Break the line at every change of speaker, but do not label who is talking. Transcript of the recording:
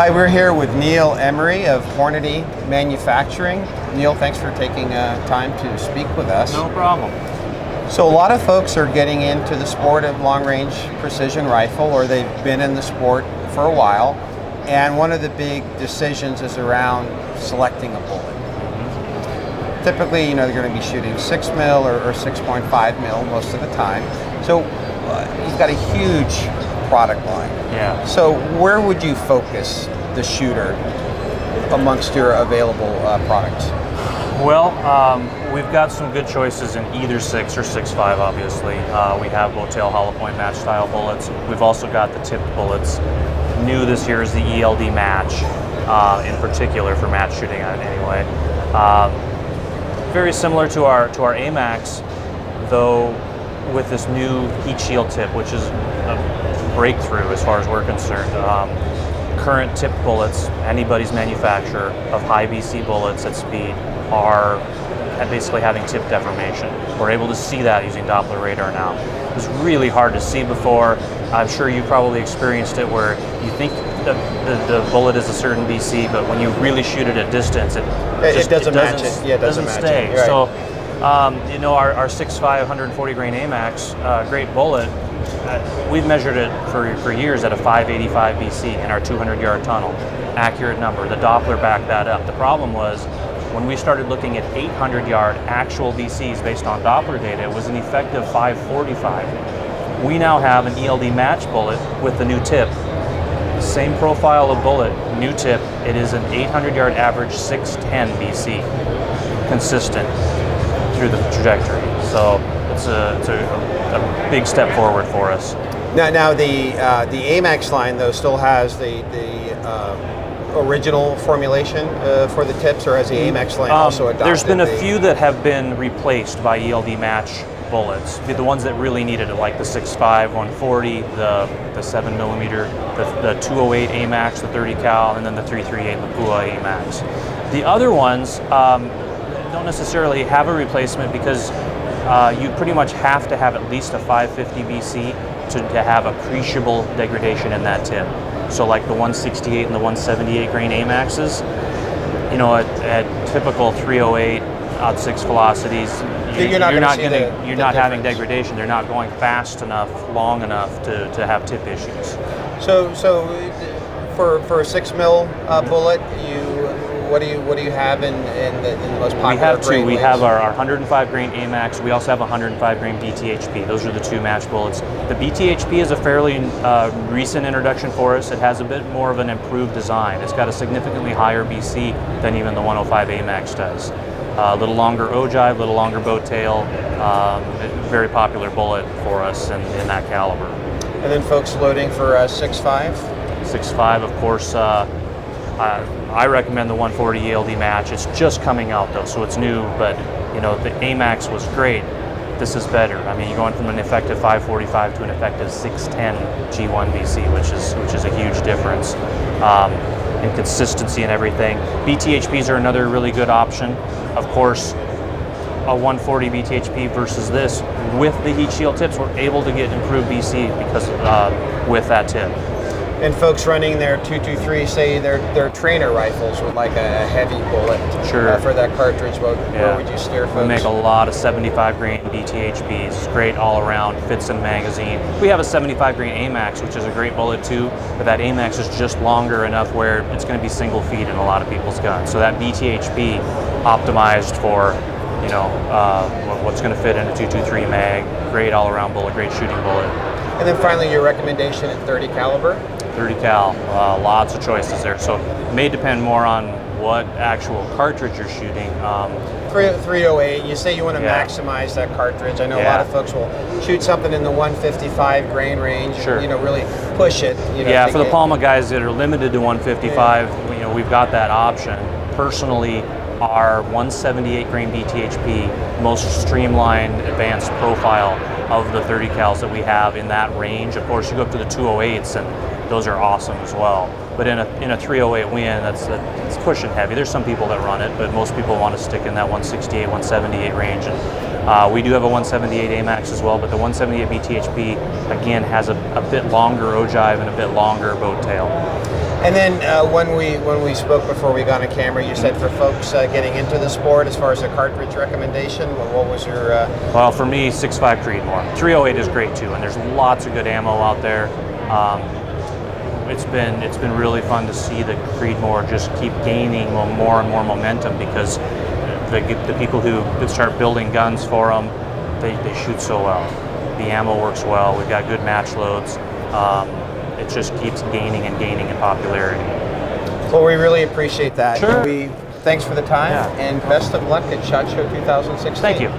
Hi, we're here with Neil Emery of Hornady Manufacturing. Neil, thanks for taking time to speak with us.
No problem.
So a lot of folks are getting into the sport of long-range precision rifle, or they've been in the sport for a while, and one of the big decisions is around selecting a bullet. Typically, they're going to be shooting 6 mil or 6.5 mil most of the time. So you've got a huge product line.
Yeah.
So where would you focus the shooter amongst your available products?
Well, we've got some good choices in either 6 or 6.5, obviously. We have bow tail hollow point match style bullets. We've also got the tipped bullets. New this year is the ELD Match, in particular for match shooting anyway. Very similar to our AMAX, though with this new heat shield tip, which is a breakthrough as far as we're concerned. Current tipped bullets, anybody's manufacturer of high BC bullets at speed are basically having tip deformation. We're able to see that using Doppler radar now. It was really hard to see before. I'm sure you probably experienced it where you think the bullet is a certain BC, but when you really shoot it at distance, it doesn't match it. Yeah, it doesn't stay.
Right.
So, our 6.5 140 grain AMAX, great bullet. We've measured it for years at a 585 BC in our 200-yard tunnel. Accurate number. The Doppler backed that up. The problem was when we started looking at 800-yard actual BCs based on Doppler data, it was an effective 545. We now have an ELD Match bullet with the new tip. Same profile of bullet, new tip. It is an 800-yard average 610 BC, consistent through the trajectory. So it's a big step forward for us.
Now the AMAX line though still has the original formulation for the tips, or has the AMAX line also adopted?
There's been a few that have been replaced by ELD Match bullets. The ones that really needed it, like the 6.5 140, the 7 millimeter, the 208 AMAX, the 30 cal, and then the 338 Lapua AMAX. The other ones don't necessarily have a replacement because you pretty much have to have at least a 550 BC to have appreciable degradation in that tip. So like the 168 and the 178 grain AMAXs, at typical 308 odd 6 velocities, you're not having degradation. They're not going fast enough, long enough to have tip issues.
So for a 6 mil bullet, what do you have in the most popular?
We have two.
grain
We
weights?
have our 105 grain AMAX. We also have 105 grain BTHP. Those are the two match bullets. The BTHP is a fairly recent introduction for us. It has a bit more of an improved design. It's got a significantly higher BC than even the 105 AMAX does. A little longer ogive, a little longer bow tail. Very popular bullet for us in that caliber.
And then folks loading for 6.5?
6.5, of course. I recommend the 140 ELD Match. It's just coming out though, so it's new, but the AMAX was great. This is better. I mean, you're going from an effective 545 to an effective 610 G1 BC, which is a huge difference in consistency and everything. BTHPs are another really good option. Of course, a 140 BTHP versus this, with the heat shield tips, we're able to get improved BC because with that tip.
And folks running their 223, say their trainer rifles with like a heavy bullet for that cartridge, where would you steer folks?
We make a lot of 75 grain BTHPs, great all around, fits in magazine. We have a 75 grain AMAX, which is a great bullet too, but that AMAX is just longer enough where it's going to be single feed in a lot of people's guns. So that BTHP optimized for what's going to fit in a 223 mag, great all around bullet, great shooting bullet.
And then finally, your recommendation at 30 caliber?
30 cal, lots of choices there. So it may depend more on what actual cartridge you're shooting.
308, you say you want to maximize that cartridge. I know a lot of folks will shoot something in the 155 grain range, really push it.
For the Palma guys that are limited to 155, we've got that option. Personally, our 178 grain BTHP, most streamlined, advanced profile of the 30 cals that we have in that range. Of course, you go up to the 208s, and those are awesome as well. But in a 308 Win, it's pushing heavy. There's some people that run it, but most people want to stick in that 168, 178 range. And we do have a 178 AMAX as well, but the 178 BTHP again has a bit longer ogive and a bit longer boat tail.
And then when we spoke before we got on camera, you said for folks getting into the sport, as far as a cartridge recommendation, what was your?
Well, for me, 6.5 Creedmoor. 308 is great too, and there's lots of good ammo out there. It's been really fun to see the Creedmoor just keep gaining more and more momentum, because the people who start building guns for them, they shoot so well. The ammo works well. We've got good match loads. It just keeps gaining and gaining in popularity.
Well, we really appreciate that.
Sure.
Thanks for the time,
Yeah.
and best of luck at SHOT Show 2016.
Thank you.